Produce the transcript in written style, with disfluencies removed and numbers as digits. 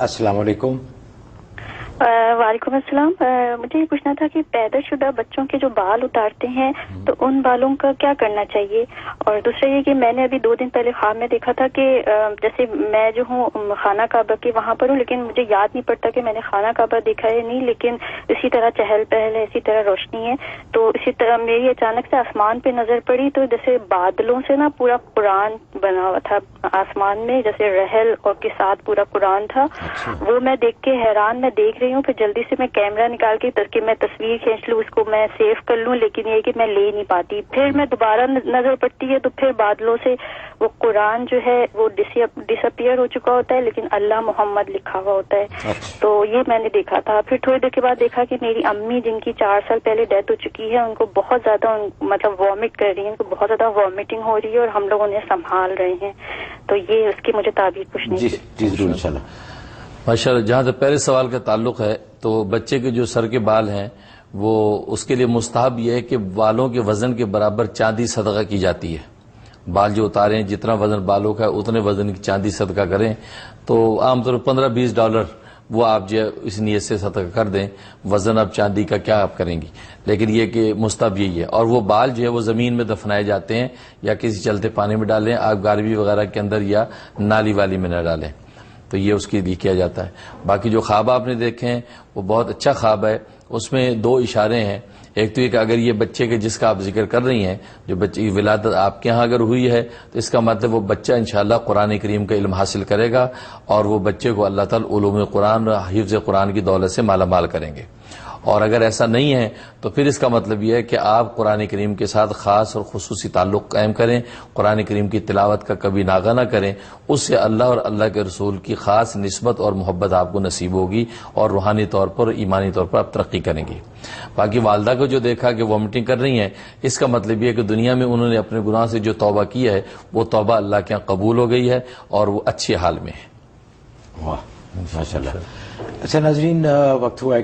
السلام علیکم۔ وعلیکم السلام۔ مجھے یہ پوچھنا تھا کہ پیدا شدہ بچوں کے جو بال اتارتے ہیں تو ان بالوں کا کیا کرنا چاہیے، اور دوسرا یہ کہ میں نے ابھی 2 دن پہلے خواب میں دیکھا تھا کہ جیسے میں جو ہوں خانہ کعبہ کے وہاں پر ہوں، لیکن مجھے یاد نہیں پڑتا کہ میں نے خانہ کعبہ دیکھا ہے نہیں، لیکن اسی طرح چہل پہل ہے، اسی طرح روشنی ہے۔ تو اسی طرح میری اچانک سے آسمان پہ نظر پڑی تو جیسے بادلوں سے نا پورا قرآن بنا ہوا تھا آسمان میں، جیسے رحل اور کے ساتھ پورا قرآن تھا۔ وہ میں دیکھ کے حیران، میں دیکھ رہی ہوں، پھر جلدی سے میں کیمرہ نکال کے کہ میں تصویر کھینچ لوں، اس کو میں سیو کر لوں، لیکن یہ کہ میں لے نہیں پاتی۔ پھر میں دوبارہ نظر پڑتی ہے تو پھر بادلوں سے وہ قرآن جو ہے وہ ڈس اپیئر ہو چکا ہوتا ہے، لیکن اللہ محمد لکھا ہوا ہوتا ہے۔ تو یہ میں نے دیکھا تھا۔ پھر تھوڑی دیر کے بعد دیکھا کہ میری امی جن کی 4 سال پہلے ڈیتھ ہو چکی ہے، ان کو بہت زیادہ مطلب وامٹ کر رہی ہیں، ان کو بہت زیادہ وامٹنگ ہو رہی ہے اور ہم لوگ انہیں سنبھال رہے ہیں۔ تو یہ اس کی مجھے تعبیر پوچھنی تھی۔ جی ضرور انشاءاللہ۔ ماشاءاللہ، جہاں تک پہلے سوال کا تعلق ہے تو بچے کے جو سر کے بال ہیں وہ اس کے لیے مستحب یہ ہے کہ بالوں کے وزن کے برابر چاندی صدقہ کی جاتی ہے۔ بال جو اتاریں جتنا وزن بالوں کا ہے اتنے وزن کی چاندی صدقہ کریں، تو عام طور پر $15-20 وہ آپ جو اس نیت سے صدقہ کر دیں۔ وزن اب چاندی کا کیا آپ کریں گی، لیکن یہ کہ مستحب یہی ہے۔ اور وہ بال جو ہے وہ زمین میں دفنائے جاتے ہیں یا کسی چلتے پانی میں ڈالیں، آگ گاروی وغیرہ کے اندر یا نالی والی میں نہ ڈالیں، تو یہ اس کے لیے کیا جاتا ہے۔ باقی جو خواب آپ نے دیکھے ہیں وہ بہت اچھا خواب ہے، اس میں 2 اشارے ہیں۔ ایک تو یہ کہ اگر یہ بچے کے جس کا آپ ذکر کر رہی ہیں، جو بچے کی ولادت آپ کے ہاں اگر ہوئی ہے تو اس کا مطلب وہ بچہ انشاءاللہ قرآن کریم کا علم حاصل کرے گا، اور وہ بچے کو اللہ تعالیٰ علوم قرآن، حفظ قرآن کی دولت سے مالا مال کریں گے۔ اور اگر ایسا نہیں ہے تو پھر اس کا مطلب یہ ہے کہ آپ قرآن کریم کے ساتھ خاص اور خصوصی تعلق قائم کریں، قرآن کریم کی تلاوت کا کبھی ناغہ نہ کریں، اس سے اللہ اور اللہ کے رسول کی خاص نسبت اور محبت آپ کو نصیب ہوگی، اور روحانی طور پر، ایمانی طور پر آپ ترقی کریں گے۔ باقی والدہ کو جو دیکھا کہ وامٹنگ کر رہی ہیں، اس کا مطلب یہ ہے کہ دنیا میں انہوں نے اپنے گناہ سے جو توبہ کی ہے وہ توبہ اللہ کے یہاں قبول ہو گئی ہے اور وہ اچھے حال میں ہے۔ واہ ماشاءاللہ۔ اچھا ناظرین، وقت ہوا ہے